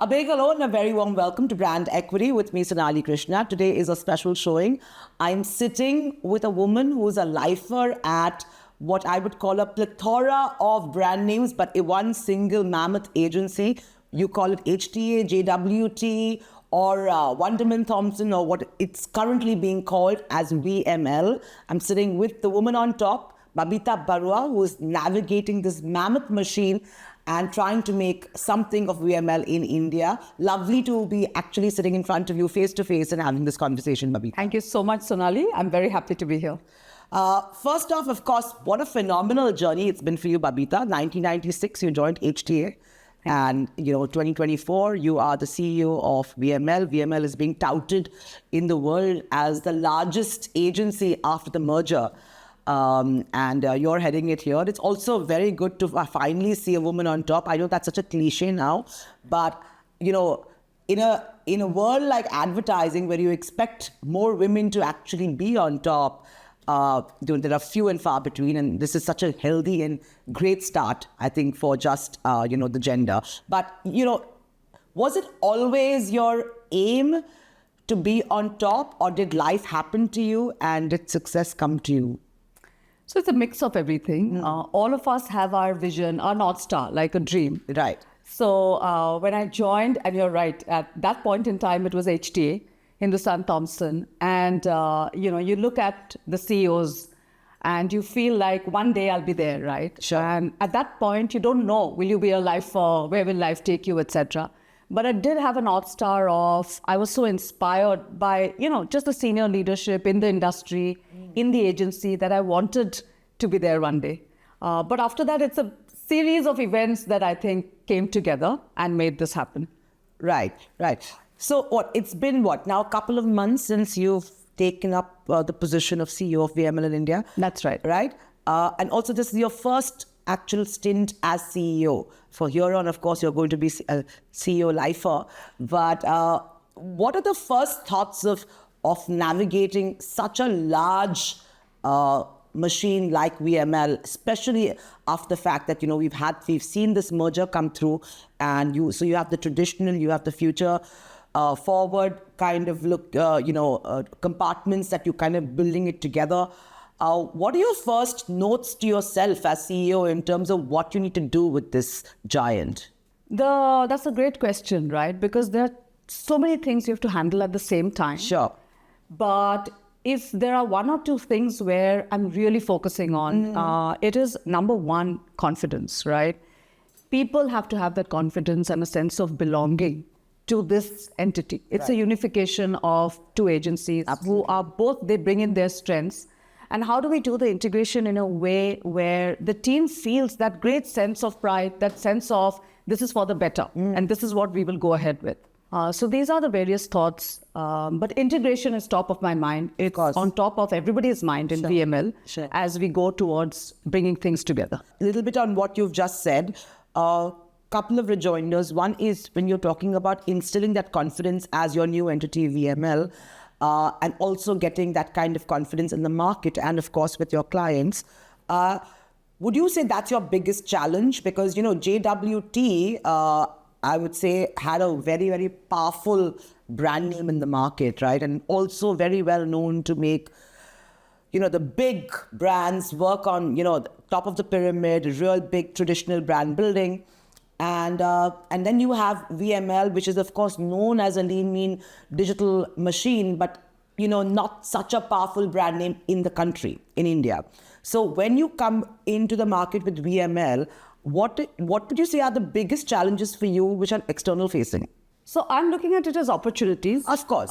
A big hello and a very warm welcome to Brand Equity with me, Sonali Krishna. Today is a special showing. I'm sitting with a woman who's a lifer at what I would call a plethora of brand names, but in one single mammoth agency. You call it HTA, JWT, or Wunderman Thompson, or what it's currently being called as VML. I'm sitting with the woman on top, Babita Baruah, who is navigating this mammoth machine and trying to make something of VML in India. Lovely to be actually sitting in front of you face to face and having this conversation, Babita. Thank you so much, Sonali. I'm very happy to be here. First off, of course, what a phenomenal journey it's been for you, Babita. 1996, you joined HTA. And, 2024, you are the CEO of VML. VML is being touted in the world as the largest agency after the merger. And you're heading it here. It's also very good to finally see a woman on top. I know that's such a cliche now, but in a world like advertising where you expect more women to actually be on top, there are few and far between, and this is such a healthy and great start, I think, for just the gender. But was it always your aim to be on top, or did life happen to you and did success come to you? So it's a mix of everything. All of us have our vision, our North Star, like a dream. Right. So when I joined, and you're right, at that point in time, it was HTA, Hindustan Thompson. And, you look at the CEOs and you feel like one day I'll be there, right? Sure. And at that point, you don't know, will you be alive for, where will life take you, etc. But I did have a North Star of, I was so inspired by, just the senior leadership in the industry, in the agency, that I wanted to be there one day. But after that, it's a series of events that I think came together and made this happen. Right. So it's been now a couple of months since you've taken up the position of CEO of VML in India? That's right. Right? And also this is your first actual stint as CEO. For here on, of course, you're going to be a CEO lifer. But what are the first thoughts of navigating such a large machine like VML, especially after the fact that, we've seen this merger come through, and you have the traditional, you have the future forward kind of look, compartments that you kind of building it together. What are your first notes to yourself as CEO in terms of what you need to do with this giant? That's a great question, right? Because there are so many things you have to handle at the same time. Sure. But if there are one or two things where I'm really focusing on, it is number one, confidence, right? People have to have that confidence and a sense of belonging to this entity. It's a unification of two agencies. Absolutely. Who are both, they bring in their strengths. And how do we do the integration in a way where the team feels that great sense of pride, that sense of this is for the better, and this is what we will go ahead with. So these are the various thoughts, but integration is top of my mind. It's on top of everybody's mind in VML as we go towards bringing things together. A little bit on what you've just said. Couple of rejoinders. One is when you're talking about instilling that confidence as your new entity, VML, and also getting that kind of confidence in the market and, of course, with your clients. Would you say that's your biggest challenge? Because, JWT, I would say, had a very, very powerful brand name in the market, right? And also very well known to make, the big brands work on, the top of the pyramid, real big traditional brand building. And then you have VML, which is, of course, known as a lean, mean digital machine, but, not such a powerful brand name in the country, in India. So when you come into the market with VML, what would you say are the biggest challenges for you, which are external facing? So I'm looking at it as opportunities. Of course.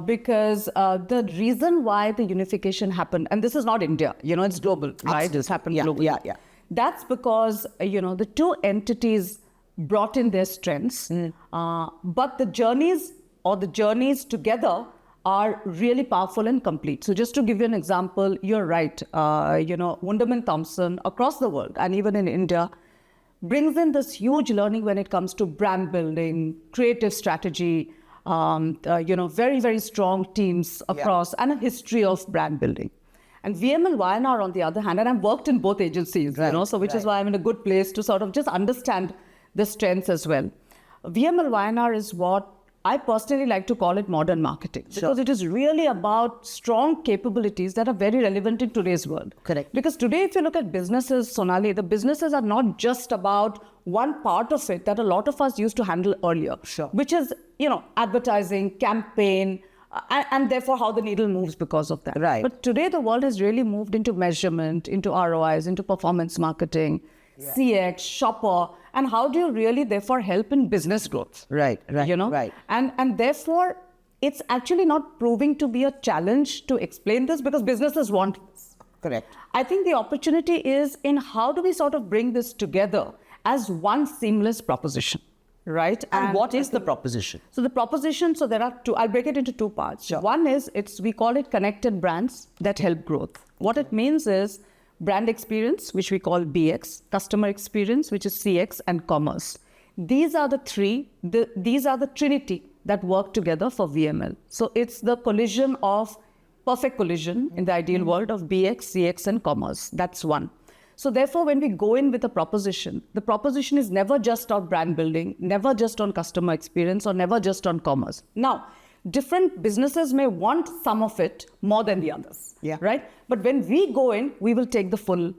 Because the reason why the unification happened, and this is not India, it's global, right? It's happened globally. Yeah. That's because, the two entities brought in their strengths, but the journeys together are really powerful and complete. So just to give you an example, you're right, Wunderman Thompson across the world and even in India brings in this huge learning when it comes to brand building, creative strategy, very, very strong teams across and a history of brand building. And VML YNR on the other hand, and I've worked in both agencies, which is why I'm in a good place to sort of just understand the strengths as well. VML YNR is what I personally like to call it modern marketing, because it is really about strong capabilities that are very relevant in today's world. Correct. Because today, if you look at businesses, Sonali, the businesses are not just about one part of it that a lot of us used to handle earlier, which is, advertising, campaign, and therefore how the needle moves because of that. Right. But today, the world has really moved into measurement, into ROIs, into performance marketing, CX, shopper, and how do you really therefore help in business growth? Right. Right. And therefore, it's actually not proving to be a challenge to explain this, because businesses want this. Correct. I think the opportunity is in how do we sort of bring this together as one seamless proposition, right? And what is the proposition? So the proposition, so there are two, I'll break it into two parts. Sure. One is, we call it connected brands that help growth. What it means is brand experience, which we call BX, customer experience, which is CX, and commerce. These are the three, these are the trinity that work together for VML. So it's the collision of, perfect collision in the ideal world of BX, CX, and commerce. That's one. So therefore, when we go in with a proposition, the proposition is never just on brand building, never just on customer experience, or never just on commerce. Now, different businesses may want some of it more than the others, right? But when we go in, we will take the full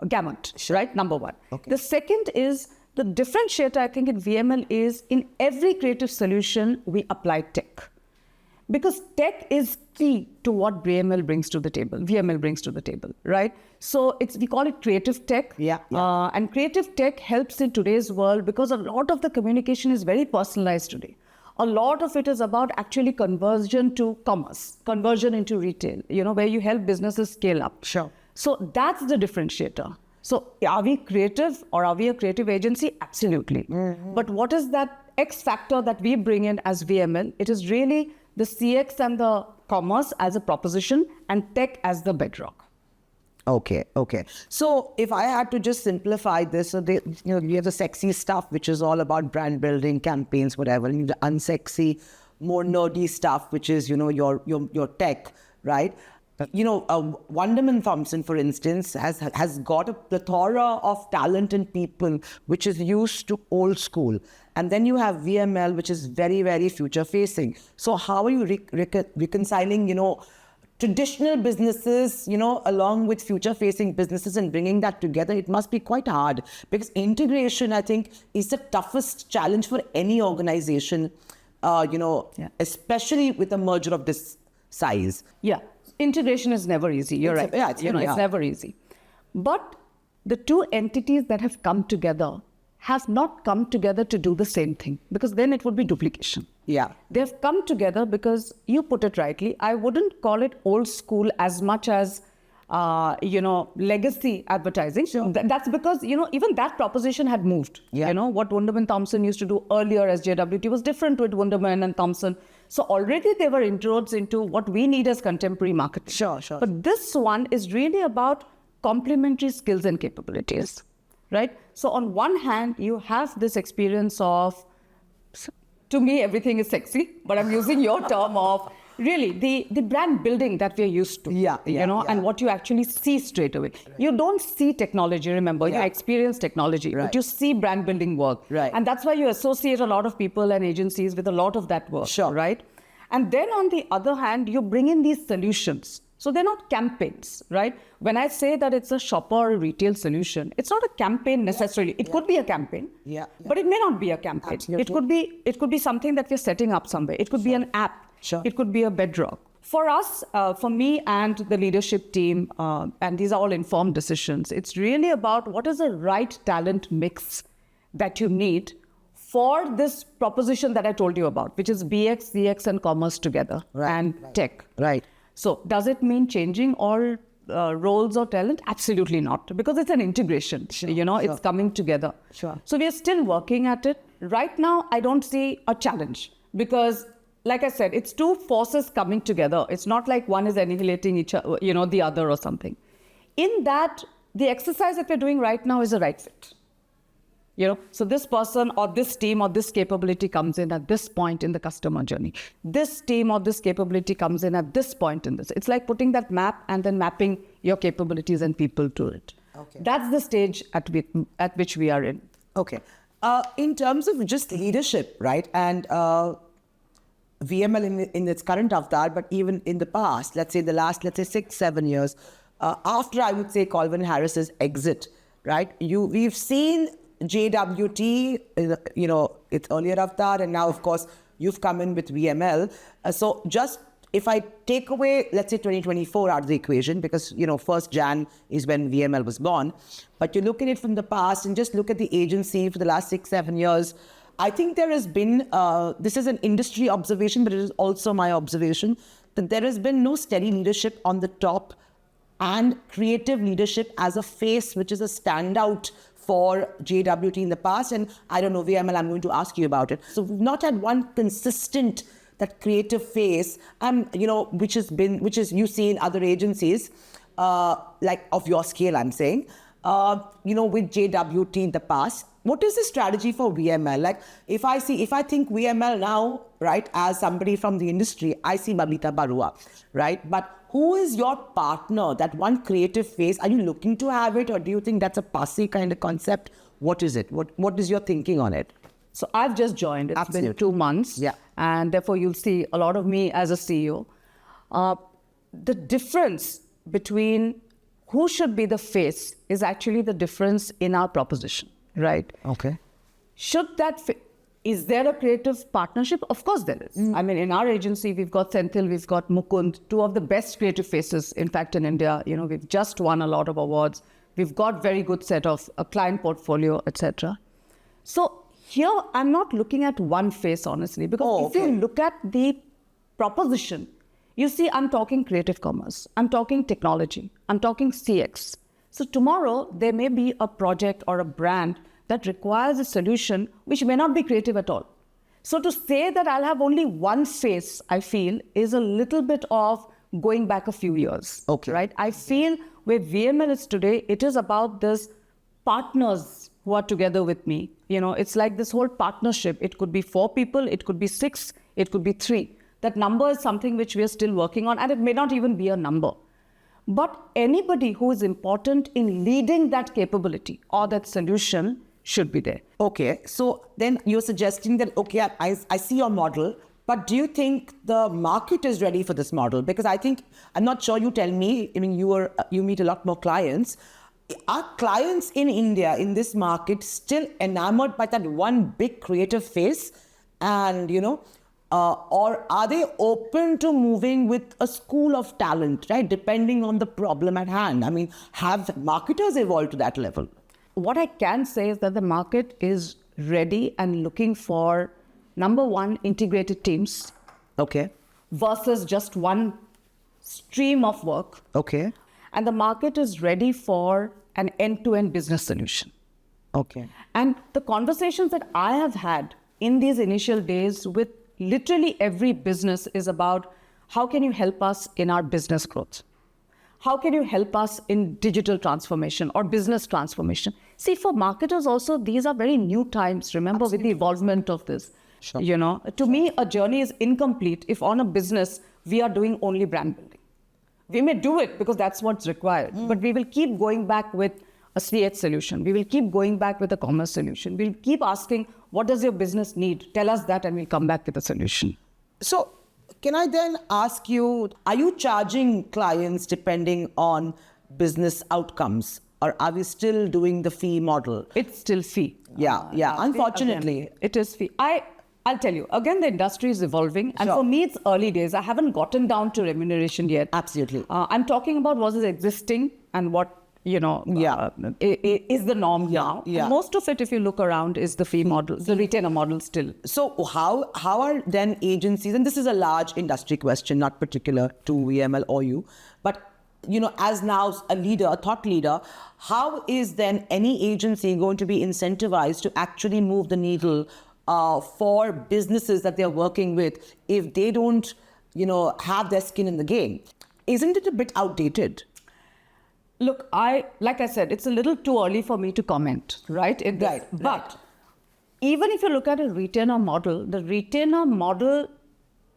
gamut, right? Number one. Okay. The second is the differentiator, I think, in VML is in every creative solution, we apply tech. Because tech is key to what VML brings to the table, right? So we call it creative tech. And creative tech helps in today's world because a lot of the communication is very personalized today. A lot of it is about actually conversion to commerce, conversion into retail, where you help businesses scale up. Sure. So that's the differentiator. So are we creative or are we a creative agency? Absolutely. Mm-hmm. But what is that X factor that we bring in as VML? It is really the CX and the commerce as a proposition and tech as the bedrock. Okay. So if I had to just simplify this, so you have the sexy stuff, which is all about brand building, campaigns, whatever, and the unsexy, more nerdy stuff, which is, your tech, right? Wunderman Thompson, for instance, has got a plethora of talent and people, which is used to old school. And then you have VML, which is very, very future facing. So how are you reconciling, traditional businesses, along with future-facing businesses and bringing that together? It must be quite hard, because integration, I think, is the toughest challenge for any organization, especially with a merger of this size. Yeah, integration is never easy. You're right. It's never easy. But the two entities that have come together have not come together to do the same thing, because then it would be duplication. Yeah. They've come together because, you put it rightly, I wouldn't call it old school as much as, legacy advertising. Sure. That's because, even that proposition had moved. Yeah. What Wunderman Thompson used to do earlier as JWT was different with Wunderman and Thompson. So already there were inroads into what we need as contemporary marketing. Sure. But this one is really about complementary skills and capabilities, right? So on one hand, you have this experience of, to me, everything is sexy, but I'm using your term of really the brand building that we're used to, and what you actually see straight away. Right. You don't see technology, remember, you experience technology, but you see brand building work. Right. And that's why you associate a lot of people and agencies with a lot of that work, right? And then on the other hand, you bring in these solutions. So they're not campaigns, right? When I say that it's a shopper or retail solution, it's not a campaign necessarily. It could be a campaign, but it may not be a campaign. Absolutely. It could be something that we're setting up somewhere. It could be an app. Sure. It could be a bedrock. For us, for me and the leadership team, and these are all informed decisions, it's really about what is the right talent mix that you need for this proposition that I told you about, which is BX, CX, and commerce together, and tech. Right. So does it mean changing all roles or talent? Absolutely not, because it's an integration. It's coming together. Sure. So we are still working at it. Right now, I don't see a challenge, because like I said, it's two forces coming together. It's not like one is annihilating each other, the other or something. In that, the exercise that we're doing right now is a right fit. So this person or this team or this capability comes in at this point in the customer journey. This team or this capability comes in at this point in this. It's like putting that map and then mapping your capabilities and people to it. Okay. That's the stage at which we are in. Okay. In terms of just leadership, right? And VML in its current avatar, but even in the past, let's say the last, 6-7 years, after I would say Colvin Harris's exit, right? We've seen JWT, its earlier avatar, and now, of course, you've come in with VML. So just if I take away, let's say 2024 out of the equation, because, 1st Jan is when VML was born, but you look at it from the past and just look at the agency for the last 6-7 years, I think there has been, this is an industry observation, but it is also my observation, that there has been no steady leadership on the top and creative leadership as a face, which is a standout for JWT in the past. And I don't know, VML, I'm going to ask you about it. So we've not had one consistent, that creative face, which is you see in other agencies, like of your scale, I'm saying, with JWT in the past. What is the strategy for VML? Like, if I think VML now, right, as somebody from the industry, I see Babita Baruah, right? But who is your partner, that one creative face? Are you looking to have it, or do you think that's a passé kind of concept? What is it? What is your thinking on it? So I've just joined. It's been 2 months. Yeah. And therefore you'll see a lot of me as a CEO. The difference between who should be the face is actually the difference in our proposition, right? Okay. Is there a creative partnership? Of course there is. I mean, in our agency, we've got Senthil, we've got Mukund, two of the best creative faces, in fact, in India. We've just won a lot of awards. We've got very good set of a client portfolio, etc. So here, I'm not looking at one face, honestly, because if you look at the proposition, you see, I'm talking creative commerce, I'm talking technology, I'm talking CX. So tomorrow, there may be a project or a brand that requires a solution which may not be creative at all. So to say that I'll have only one face, I feel, is a little bit of going back a few years. Okay. Right? I feel where VML is today, it is about this partners who are together with me. It's like this whole partnership. It could be 4 people, it could be 6, it could be 3. That number is something which we are still working on, and it may not even be a number. But anybody who is important in leading that capability or that solution should be there. Okay, so then you're suggesting that, okay, I see your model, but do you think the market is ready for this model? Because I'm not sure, you tell me, you meet a lot more clients. Are clients in India, in this market, still enamored by that one big creative face? And, or are they open to moving with a school of talent, right? Depending on the problem at hand. I mean, have marketers evolved to that level? What I can say is that the market is ready and looking for, number one, integrated teams. Okay. Versus just one stream of work. Okay. And the market is ready for an end-to-end business solution. Okay. And the conversations that I have had in these initial days with literally every business is about, how can you help us in our business growth? How can you help us in digital transformation or business transformation? See, for marketers also, these are very new times. Remember, with the evolvement of this. Sure. To me, a journey is incomplete if on a business, we are doing only brand building. We may do it because that's what's required, but we will keep going back with a CH solution. We will keep going back with a commerce solution. We'll keep asking, what does your business need? Tell us that and we'll come back with a solution. So can I then ask you, are you charging clients depending on business outcomes, or are we still doing the fee model? It's still fee. Yeah. Unfortunately. Again, it is fee. I'll tell you, again, the industry is evolving. And Sure. for me, it's early days. I haven't gotten down to remuneration yet. Absolutely. I'm talking about what is existing and what, is the norm now. Yeah. And most of it, if you look around, is the fee model, the retainer model still. So how are then agencies, and this is a large industry question, not particular to VML or you, but as now a leader, a thought leader, how is then any agency going to be incentivized to actually move the needle for businesses that they're working with if they don't, have their skin in the game? Isn't it a bit outdated? Look, like I said, it's a little too early for me to comment, right? But even if you look at a retainer model, the retainer model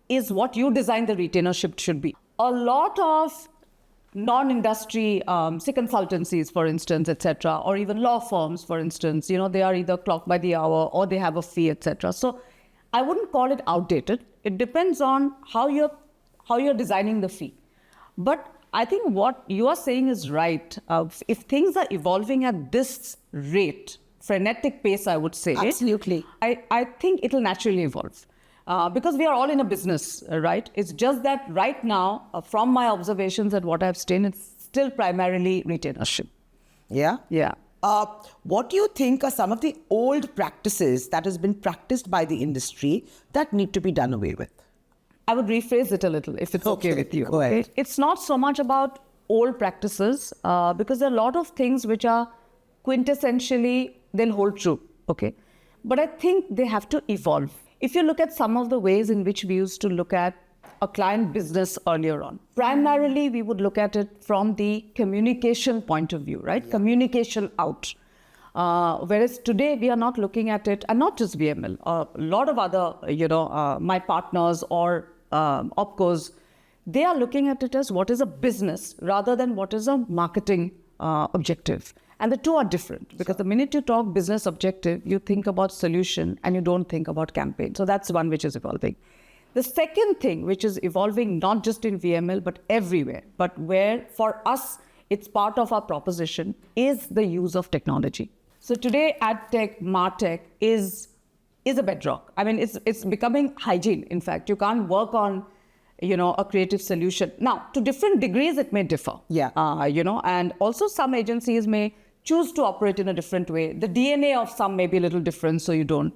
is what you design the retainership should be. A lot of non-industry, say consultancies, for instance, etc., or even law firms, for instance, they are either clocked by the hour or they have a fee, etc. So I wouldn't call it outdated. It depends on how you're designing the fee. But I think what you are saying is right. If things are evolving at this rate, frenetic pace, I would say. Absolutely. I think it'll naturally evolve. Because we are all in a business, right? It's just that right now, from my observations and what I've seen, it's still primarily retainership. Yeah? Yeah. What do you think are some of the old practices that has been practiced by the industry that need to be done away with? I would rephrase it a little, if it's okay with you. Go ahead. It's not so much about old practices, because there are a lot of things which are quintessentially, they'll hold true, okay? But I think they have to evolve. If you look at some of the ways in which we used to look at a client business earlier on, primarily we would look at it from the communication point of view, right? Yeah. Communication out. Whereas today we are not looking at it, and not just VML, a lot of other, my partners or opcos, they are looking at it as what is a business rather than what is a marketing objective. And the two are different, because the minute you talk business objective, you think about solution and you don't think about campaign. So that's one which is evolving. The second thing which is evolving, not just in VML, but everywhere, but where for us, it's part of our proposition, is the use of technology. So today, AdTech, MarTech is a bedrock. I mean, it's becoming hygiene. In fact, you can't work on, a creative solution. Now, to different degrees, it may differ. Yeah. And also some agencies may choose to operate in a different way. The DNA of some may be a little different, so you don't.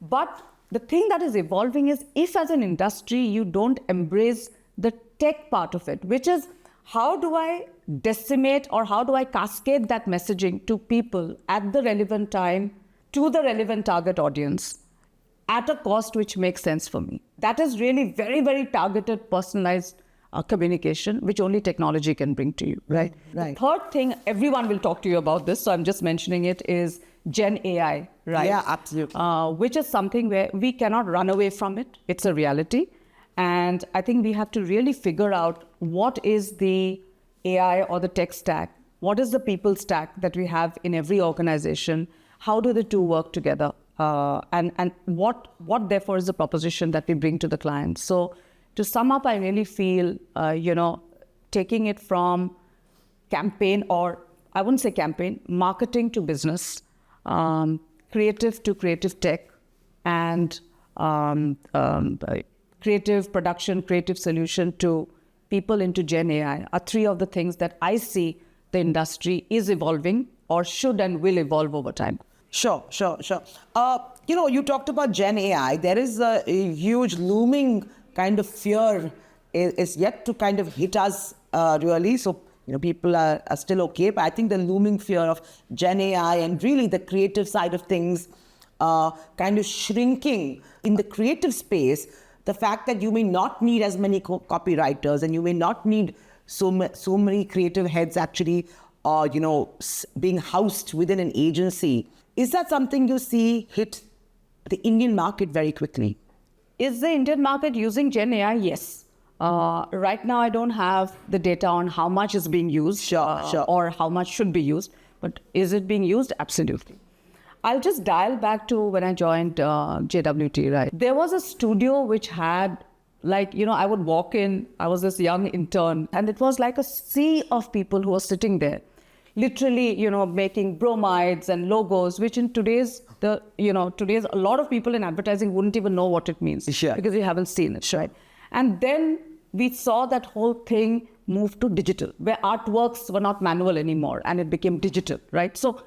But the thing that is evolving is, if as an industry, you don't embrace the tech part of it, which is, how do I decimate or how do I cascade that messaging to people at the relevant time, to the relevant target audience, at a cost which makes sense for me? That is really very, very targeted, personalized communication, which only technology can bring to you, right? Right. The third thing, everyone will talk to you about this, so I'm just mentioning it, is Gen AI, right? Yeah, absolutely. Which is something where we cannot run away from it. It's a reality. And I think we have to really figure out what is the AI or the tech stack, what is the people stack that we have in every organization, how do the two work together, and what therefore is the proposition that we bring to the client. So to sum up, I really feel, taking it from campaign, or I wouldn't say campaign, marketing to business, creative to creative tech, and creative production, creative solution to people into Gen AI are three of the things that I see the industry is evolving or should and will evolve over time. Sure. You talked about Gen AI. There is a huge looming kind of fear is yet to kind of hit us really. So, people are still okay. But I think the looming fear of Gen AI and really the creative side of things kind of shrinking in the creative space, the fact that you may not need as many copywriters and you may not need so many creative heads actually, being housed within an agency. Is that something you see hit the Indian market very quickly? Is the Indian market using Gen AI? Yes. Right now, I don't have the data on how much is being used. Sure. Or how much should be used. But is it being used? Absolutely. I'll just dial back to when I joined JWT, right? There was a studio which had, I would walk in, I was this young intern, and it was like a sea of people who were sitting there, literally, making bromides and logos, which in today's, a lot of people in advertising wouldn't even know what it means. Sure. Because you haven't seen it, right? And then we saw that whole thing move to digital, where artworks were not manual anymore, and it became digital, right? So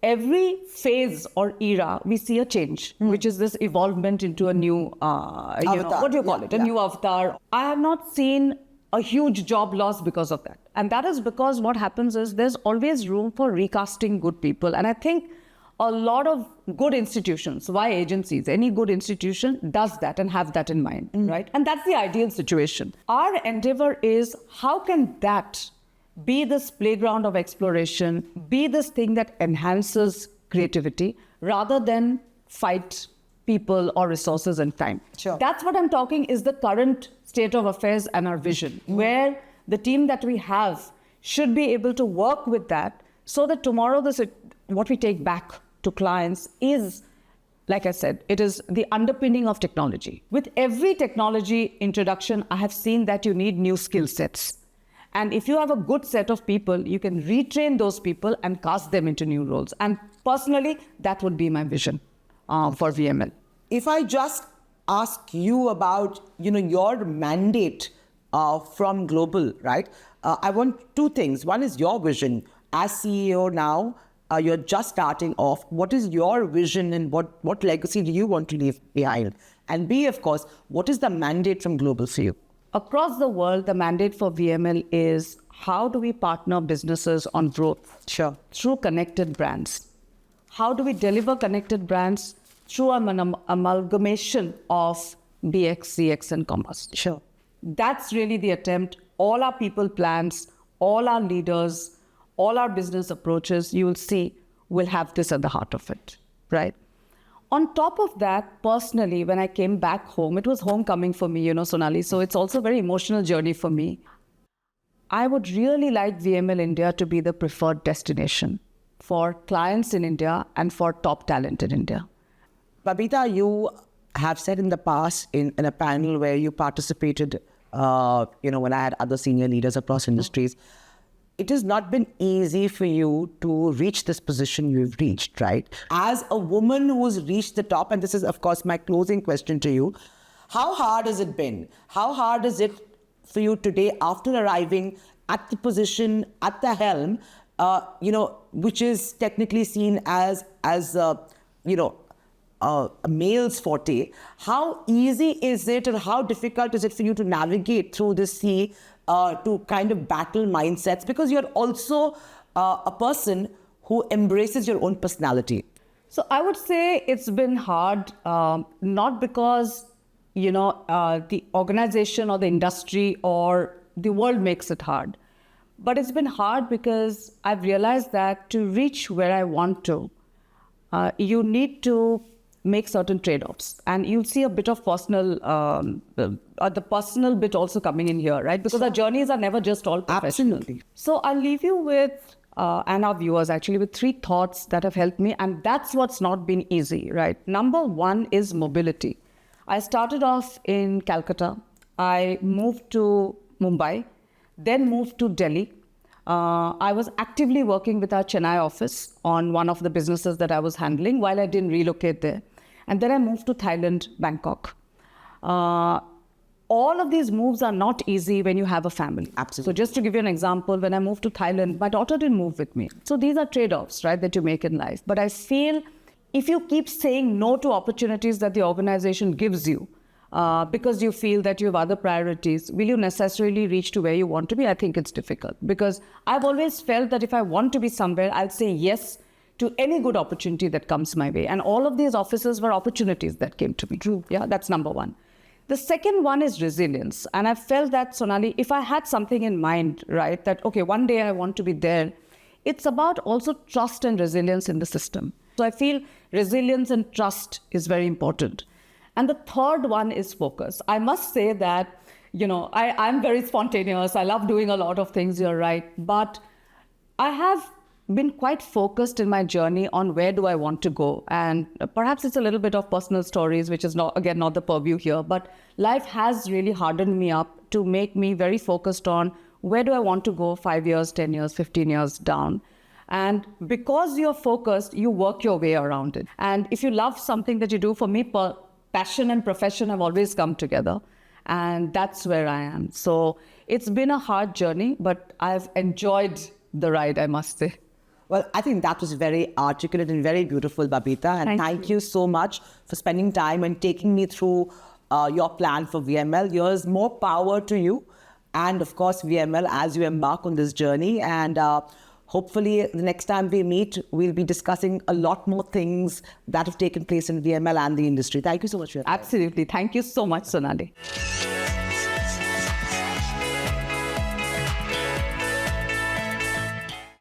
every phase or era, we see a change, which is this evolvement into a new, what do you call it? A new avatar. I have not seen a huge job loss because of that. And that is because what happens is there's always room for recasting good people. And I think a lot of good institutions, why agencies, any good institution does that and have that in mind, right? And that's the ideal situation. Our endeavor is, how can that be this playground of exploration, be this thing that enhances creativity rather than fight people or resources and time. Sure. That's what I'm talking is the current state of affairs and our vision, where the team that we have should be able to work with that so that tomorrow what we take back to clients is, like I said, it is the underpinning of technology. With every technology introduction, I have seen that you need new skill sets. And if you have a good set of people, you can retrain those people and cast them into new roles. And personally, that would be my vision for VML. If I just ask you about, your mandate from global, right? I want two things. One is your vision. As CEO now, you're just starting off. What is your vision and what legacy do you want to leave behind? And B, of course, what is the mandate from global for you? Across the world, the mandate for VML is how do we partner businesses on growth? Sure. Through connected brands. How do we deliver connected brands through an amalgamation of BX, CX, and commerce? Sure. That's really the attempt. All our people plans, all our leaders, all our business approaches, you will see, will have this at the heart of it, right? On top of that, personally, when I came back home, it was homecoming for me, Sonali. So it's also a very emotional journey for me. I would really like VML India to be the preferred destination for clients in India and for top talent in India. Babita, you have said in the past in a panel where you participated, when I had other senior leaders across industries, it has not been easy for you to reach this position you've reached, right? As a woman who's reached the top, and this is, of course, my closing question to you, how hard has it been? How hard is it for you today after arriving at the position, at the helm, which is technically seen as a male's forte? How easy is it or how difficult is it for you to navigate through this sea to kind of battle mindsets, because you're also a person who embraces your own personality? So I would say it's been hard, not because, the organization or the industry or the world makes it hard, but it's been hard because I've realized that to reach where I want to, you need to make certain trade-offs, and you'll see a bit of personal, the personal bit also coming in here, right? Because our journeys are never just all professional. Absolutely. So I'll leave you with, and our viewers actually, with 3 thoughts that have helped me, and that's what's not been easy, right? Number 1 is mobility. I started off in Calcutta. I moved to Mumbai, then moved to Delhi. I was actively working with our Chennai office on one of the businesses that I was handling while I didn't relocate there. And then I moved to Thailand, Bangkok. All of these moves are not easy when you have a family. Absolutely. So just to give you an example, when I moved to Thailand, my daughter didn't move with me. So these are trade-offs, right, that you make in life. But I feel if you keep saying no to opportunities that the organization gives you, because you feel that you have other priorities, will you necessarily reach to where you want to be? I think it's difficult, because I've always felt that if I want to be somewhere, I'll say yes to any good opportunity that comes my way. And all of these offices were opportunities that came to me. True. Yeah, that's number 1. The second one is resilience. And I felt that, Sonali, if I had something in mind, right, that, okay, one day I want to be there, it's about also trust and resilience in the system. So I feel resilience and trust is very important. And the third one is focus. I must say that, I'm very spontaneous. I love doing a lot of things, you're right. But I have been quite focused in my journey on where do I want to go. And perhaps it's a little bit of personal stories, which is not the purview here. But life has really hardened me up to make me very focused on where do I want to go 5 years, 10 years, 15 years down. And because you're focused, you work your way around it. And if you love something that you do, for me, passion and profession have always come together. And that's where I am. So it's been a hard journey, but I've enjoyed the ride, I must say. Well, I think that was very articulate and very beautiful, Babita. And thank you so much for spending time and taking me through your plan for VML. Here's more power to you. And of course, VML, as you embark on this journey. And hopefully, the next time we meet, we'll be discussing a lot more things that have taken place in VML and the industry. Thank you so much for your time. Absolutely. Thank you so much, Sonali.